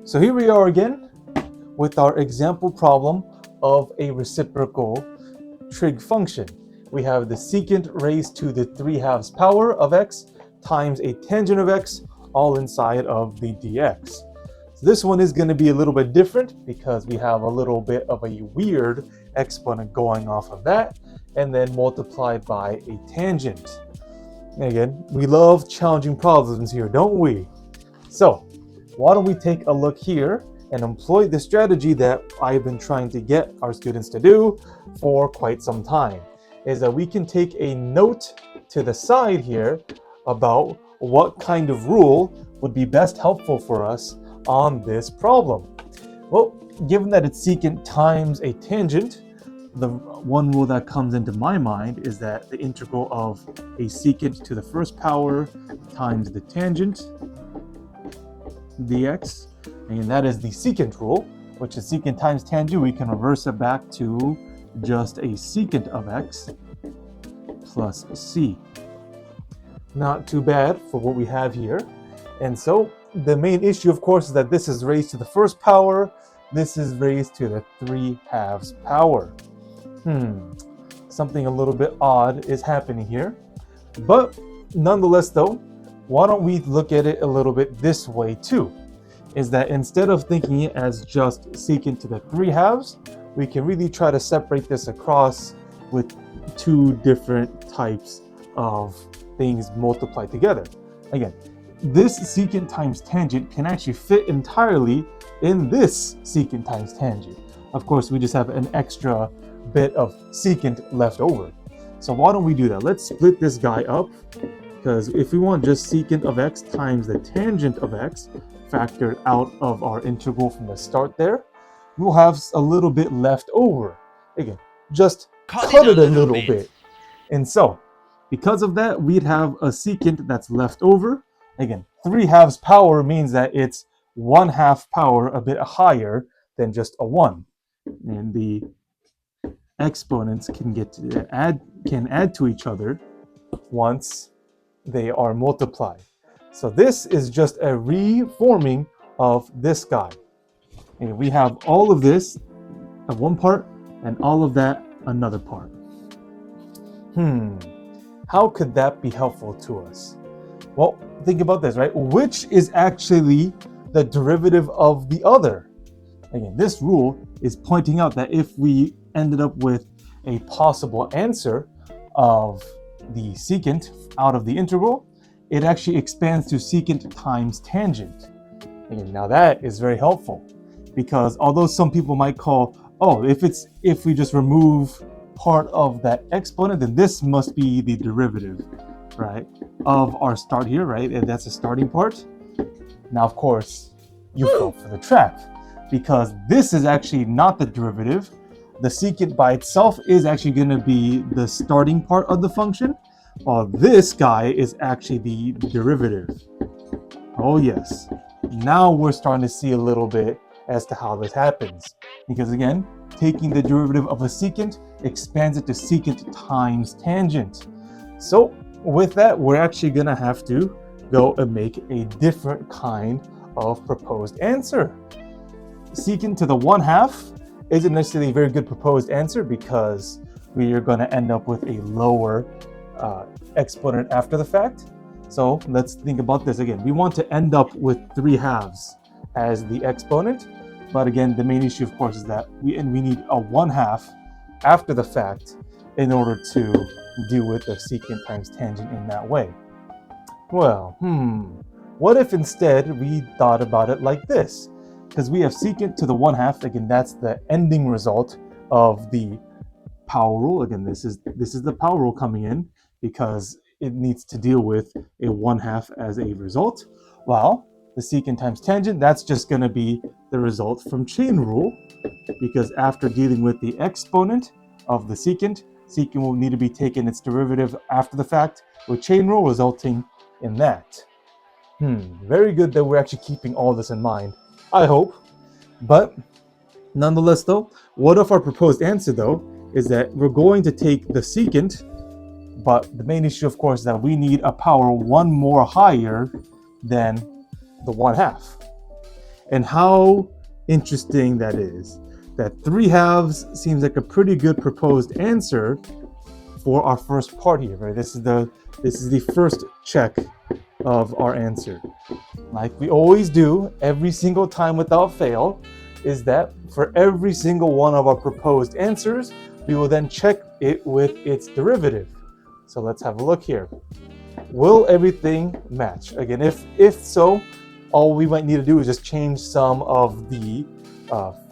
So here we are again with our example problem of a reciprocal trig function. We have the secant raised to the 3/2 power of x times a tangent of x, all inside of the dx. So this one is going to be a little bit different because we have a little bit of a weird exponent going off of that, and then multiplied by a tangent. And again, we love challenging problems here, don't we? So why don't we take a look here and employ the strategy that I've been trying to get our students to do for quite some time, is that we can take a note to the side here about what kind of rule would be best helpful for us on this problem. Well, given that it's secant times a tangent, the one rule that comes into my mind is that the integral of a secant to the first power times the tangent dx, and that is the secant rule, which is secant times tangent. We can reverse it back to just a secant of x plus c. Not too bad for what we have here. And so the main issue, of course, is that this is raised to the first power, this is raised to the 3/2 power. Something a little bit odd is happening here. But nonetheless though, why don't we look at it a little bit this way too, is that instead of thinking it as just secant to the 3/2, we can really try to separate this across with two different types of things multiplied together. Again, this secant times tangent can actually fit entirely in this secant times tangent. Of course, we just have an extra bit of secant left over. So why don't we do that? Let's split this guy up, because if we want just secant of x times the tangent of x factored out of our integral from the start there, we'll have a little bit left over. Again, just cut it a little bit. And so, because of that, we'd have a secant that's left over. Again, 3/2 power means that it's 1/2 power, a bit higher than just a 1. And the exponents can add to each other once they are multiplied. So this is just a reforming of this guy. And we have all of this at one part and all of that another part. How could that be helpful to us? Well, think about this, right? Which is actually the derivative of the other? Again, this rule is pointing out that if we ended up with a possible answer of the secant out of the integral, it actually expands to secant times tangent. And now that is very helpful, because although some people might call, if we just remove part of that exponent, then this must be the derivative, right, of our start here, right? And that's the starting part. Now, of course, you fell for the trap, because this is actually not the derivative. The secant by itself is actually going to be the starting part of the function, while this guy is actually the derivative. Oh yes, now we're starting to see a little bit as to how this happens. Because again, taking the derivative of a secant expands it to secant times tangent. So with that, we're actually going to have to go and make a different kind of proposed answer. Secant to the 1/2 isn't necessarily a very good proposed answer, because we are going to end up with a lower exponent after the fact. So let's think about this again. We want to end up with 3/2 as the exponent, but again, the main issue, of course, is that we need a 1/2 after the fact in order to deal with the secant times tangent in that way. Well, what if instead we thought about it like this? Because we have secant to the 1/2. Again, that's the ending result of the power rule. Again, this is the power rule coming in, because it needs to deal with a 1/2 as a result. While the secant times tangent, that's just going to be the result from chain rule, because after dealing with the exponent of the secant will need to be taken its derivative after the fact, with chain rule resulting in that. Very good that we're actually keeping all this in mind, I hope. But nonetheless though, what if our proposed answer though is that we're going to take the secant, but the main issue, of course, is that we need a power 1 more higher than the 1/2. And how interesting that is. That 3/2 seems like a pretty good proposed answer for our first part here, right? This is the first check of our answer. Like we always do every single time without fail, is that for every single one of our proposed answers, we will then check it with its derivative. So let's have a look here. Will everything match? Again, if so, all we might need to do is just change some of the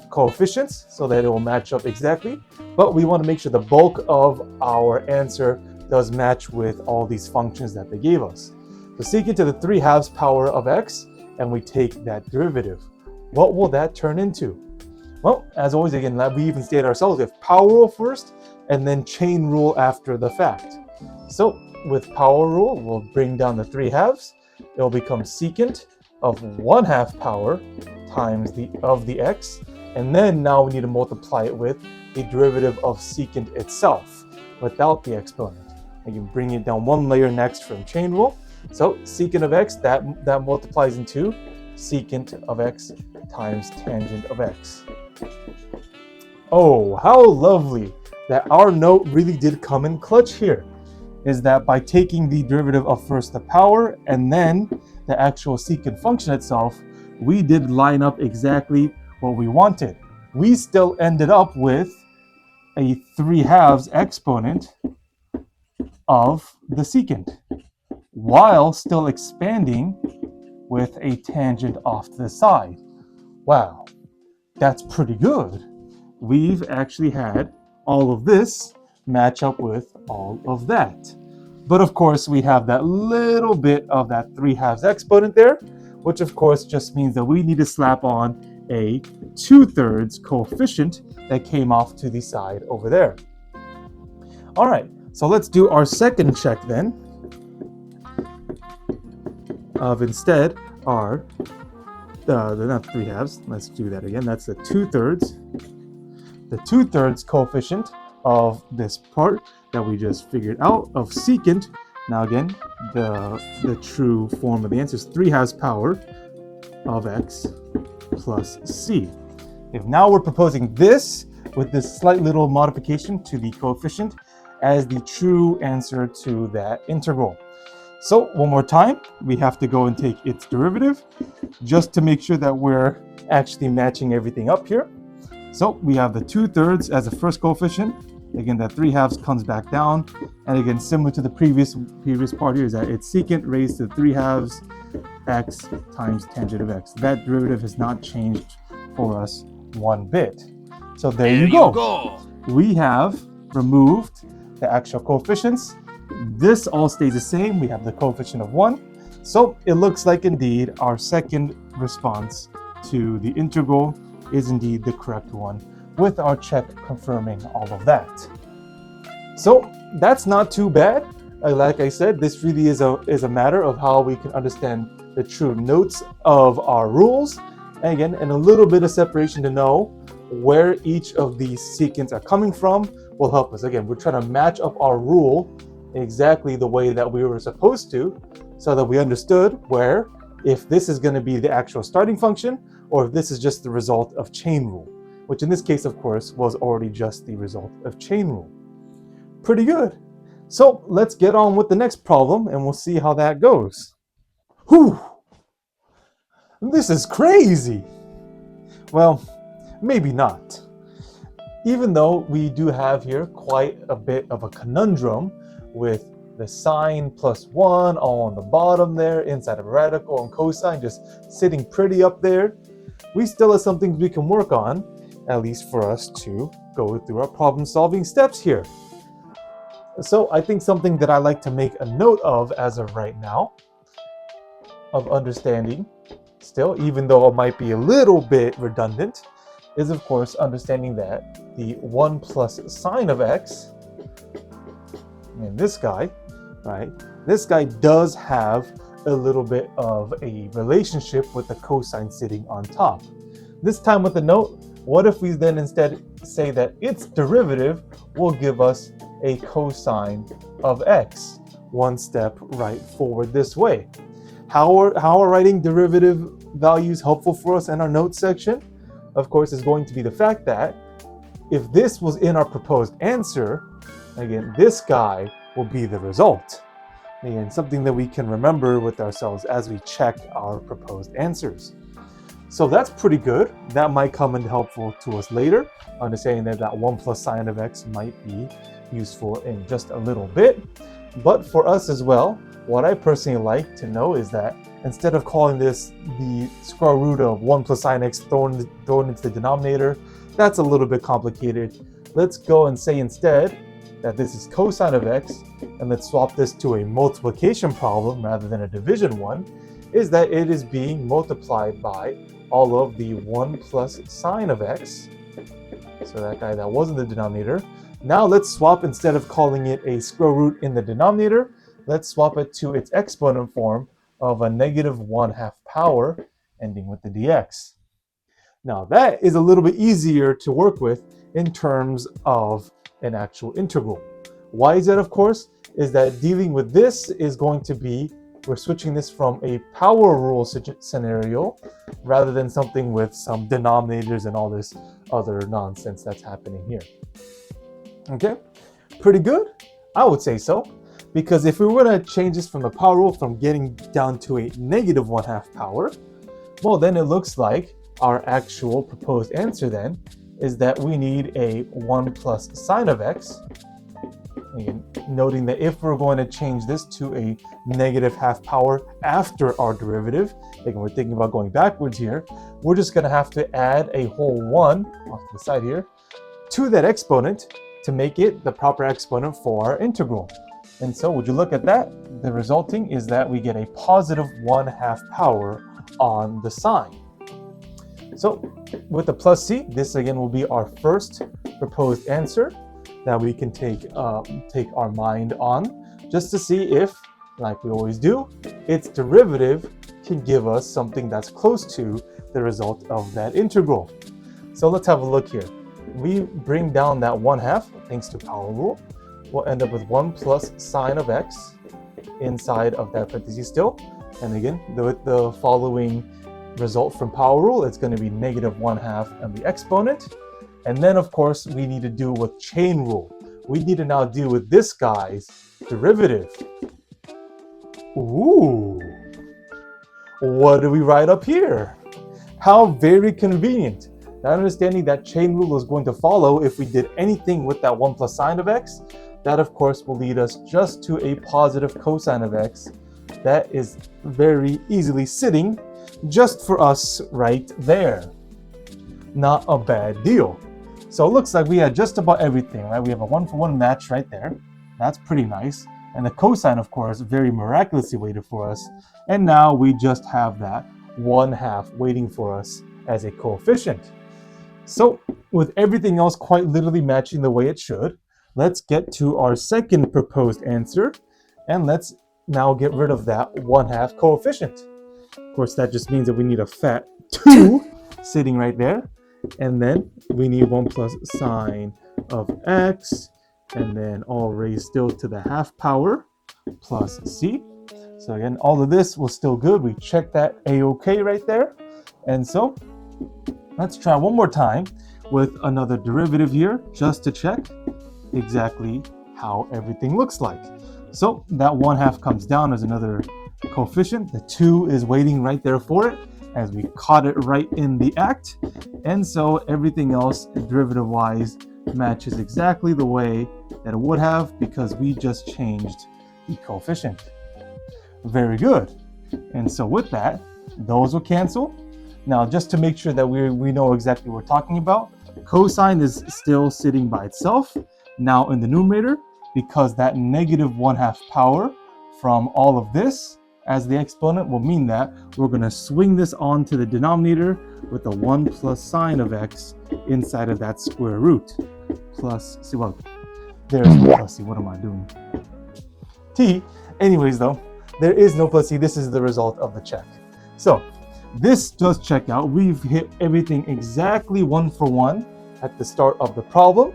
coefficients so that it will match up exactly. But we want to make sure the bulk of our answer does match with all these functions that they gave us. So secant to the 3/2 power of x, and we take that derivative. What will that turn into? Well, as always, again, we even state ourselves, we have power rule first and then chain rule after the fact. So with power rule, we'll bring down the 3/2. It will become secant of 1/2 power times the x. And then now we need to multiply it with a derivative of secant itself without the exponent. And you bring it down one layer next from chain rule. So secant of x, that multiplies into secant of x times tangent of x. Oh, how lovely that our note really did come in clutch here. Is that by taking the derivative of first the power and then the actual secant function itself, we did line up exactly what we wanted. We still ended up with a 3/2 exponent of the secant, while still expanding with a tangent off to the side. Wow, that's pretty good. We've actually had all of this match up with all of that. But of course, we have that little bit of that 3/2 exponent there, which of course just means that we need to slap on a 2/3 coefficient that came off to the side over there. All right, so let's do our second check then of instead our, they're not 3/2, let's do that again. That's the 2/3. The 2/3 coefficient of this part that we just figured out of secant. Now again, the true form of the answer is 3/2 power of x plus c. If now we're proposing this with this slight little modification to the coefficient as the true answer to that integral. So one more time, we have to go and take its derivative just to make sure that we're actually matching everything up here. So we have the 2/3 as the first coefficient. Again, that 3/2 comes back down. And again, similar to the previous part here, is that it's secant raised to 3/2 x times tangent of x. That derivative has not changed for us one bit. So there you go. We have removed the actual coefficients. This all stays the same. We have the coefficient of 1. So it looks like indeed our second response to the integral is indeed the correct one, with our check confirming all of that. So that's not too bad. Like I said, this really is a matter of how we can understand the true notes of our rules. And again, and a little bit of separation to know where each of these secants are coming from will help us. Again, we're trying to match up our rule exactly the way that we were supposed to, so that we understood where, if this is going to be the actual starting function, or if this is just the result of chain rule, which in this case, of course, was already just the result of chain rule. Pretty good. So let's get on with the next problem and we'll see how that goes. Whew! This is crazy. Well, maybe not. Even though we do have here quite a bit of a conundrum with the sine plus 1 all on the bottom there, inside of radical and cosine just sitting pretty up there, we still have some things we can work on, at least for us to go through our problem solving steps here. So I think something that I like to make a note of as of right now, of understanding still, even though it might be a little bit redundant, is of course understanding that the 1 plus sine of x, and this guy, right, this guy does have a little bit of a relationship with the cosine sitting on top. This time with the note, what if we then instead say that its derivative will give us a cosine of x, one step right forward this way. How are writing derivative values helpful for us in our notes section, of course, is going to be the fact that if this was in our proposed answer, again, this guy will be the result. Again, something that we can remember with ourselves as we check our proposed answers. So that's pretty good. That might come in helpful to us later, understanding that 1 plus sine of x might be useful in just a little bit. But for us as well, what I personally like to know is that instead of calling this the square root of 1 plus sine x thrown into the denominator, that's a little bit complicated. Let's go and say instead that this is cosine of x, and let's swap this to a multiplication problem rather than a division one, is that it is being multiplied by all of the 1 plus sine of x. So that guy that was in the denominator. Now let's swap, instead of calling it a square root in the denominator, let's swap it to its exponent form of a negative 1/2 power ending with the dx. Now that is a little bit easier to work with in terms of an actual integral. Why is that, of course, is that dealing with this is going to be, we're switching this from a power rule scenario rather than something with some denominators and all this other nonsense that's happening here. Okay, pretty good? I would say so. Because if we were to change this from the power rule from getting down to a negative 1/2 power, well, then it looks like our actual proposed answer then is that we need a 1 plus sine of x. Again, noting that if we're going to change this to a negative 1/2 power after our derivative, again, we're thinking about going backwards here, we're just going to have to add a whole 1 off to the side here to that exponent to make it the proper exponent for our integral. And so would you look at that? The resulting is that we get a positive 1/2 power on the sine. So with the plus c, this again will be our first proposed answer that we can take our mind on, just to see if, like we always do, its derivative can give us something that's close to the result of that integral. So let's have a look here. We bring down that 1/2 thanks to power rule. We'll end up with 1 plus sine of x inside of that parentheses still. And again, with the following result from power rule, it's going to be negative 1/2 and the exponent. And then, of course, we need to deal with chain rule. We need to now deal with this guy's derivative. Ooh, what do we write up here? How very convenient. Not understanding that chain rule is going to follow if we did anything with that 1 plus sine of x. That, of course, will lead us just to a positive cosine of x. That is very easily sitting just for us right there. Not a bad deal. So it looks like we had just about everything, right? We have a 1-for-1 match right there. That's pretty nice. And the cosine, of course, very miraculously waited for us. And now we just have that 1/2 waiting for us as a coefficient. So with everything else quite literally matching the way it should, let's get to our second proposed answer. And let's now get rid of that 1/2 coefficient. Of course, that just means that we need a fat 2 sitting right there. And then we need 1 plus sine of x, and then all raised still to the 1/2 power plus c. So again, all of this was still good. We checked that a-okay right there. And so let's try one more time with another derivative here, just to check exactly how everything looks like. So that 1/2 comes down as another coefficient. The 2 is waiting right there for it, as we caught it right in the act. And so everything else derivative wise matches exactly the way that it would have, because we just changed the coefficient. Very good. And so with that, those will cancel. Now, just to make sure that we know exactly what we're talking about, cosine is still sitting by itself now in the numerator, because that negative 1/2 power from all of this as the exponent will mean that we're going to swing this on to the denominator with the 1 plus sine of x inside of that square root. Plus, see, well, there's no plus c. What am I doing? T. Anyways, though, there is no plus c. This is the result of the check. So this does check out. We've hit everything exactly 1-for-1 at the start of the problem.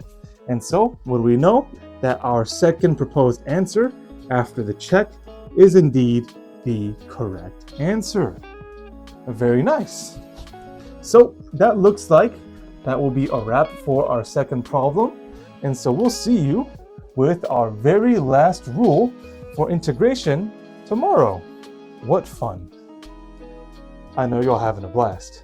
And so what do we know? That our second proposed answer after the check is indeed the correct answer. Very nice. So that looks like that will be a wrap for our second problem. And so we'll see you with our very last rule for integration tomorrow. What fun. I know you're having a blast.